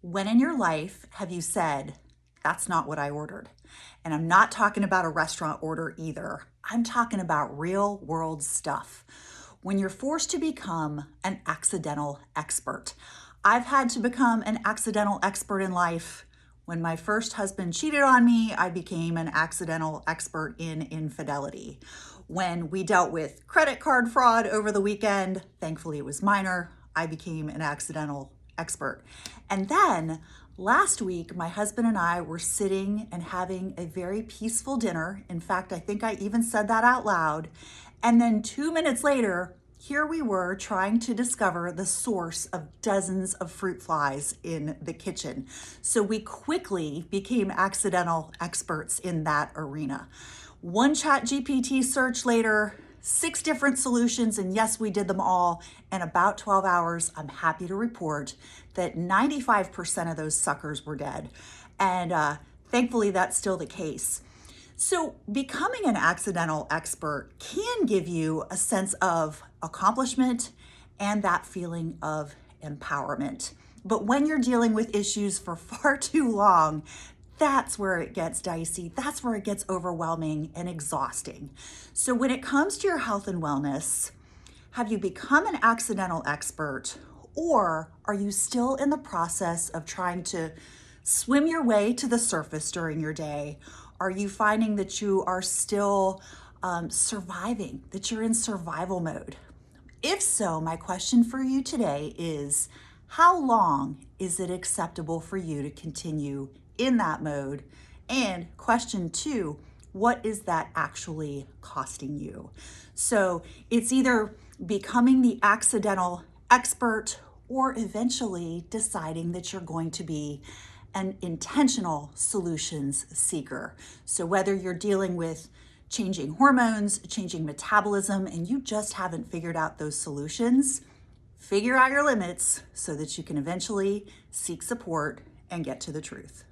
When in your life have you said, that's not what I ordered? And I'm not talking about a restaurant order either. I'm talking about real world stuff. When you're forced to become an accidental expert. I've had to become an accidental expert in life. When my first husband cheated on me, I became an accidental expert in infidelity. When we dealt with credit card fraud over the weekend, thankfully it was minor, I became an accidental expert. And then last week, my husband and I were sitting and having a very peaceful dinner. In fact, I think I even said that out loud. And then 2 minutes later, here we were trying to discover the source of dozens of fruit flies in the kitchen. So we quickly became accidental experts in that arena. One ChatGPT search later, 6 different solutions, and yes, we did them all in about 12 hours. I'm happy to report that 95% of those suckers were dead. And thankfully, that's still the case. So becoming an accidental expert can give you a sense of accomplishment and that feeling of empowerment. But when you're dealing with issues for far too long, that's where it gets dicey. That's where it gets overwhelming and exhausting. So when it comes to your health and wellness, have you become an accidental expert, or are you still in the process of trying to swim your way to the surface during your day? Are you finding that you are still surviving, that you're in survival mode? If so, my question for you today is, how long is it acceptable for you to continue in that mode? And question 2, what is that actually costing you? So it's either becoming the accidental expert or eventually deciding that you're going to be an intentional solutions seeker. So whether you're dealing with changing hormones, changing metabolism, and you just haven't figured out those solutions, figure out your limits so that you can eventually seek support and get to the truth.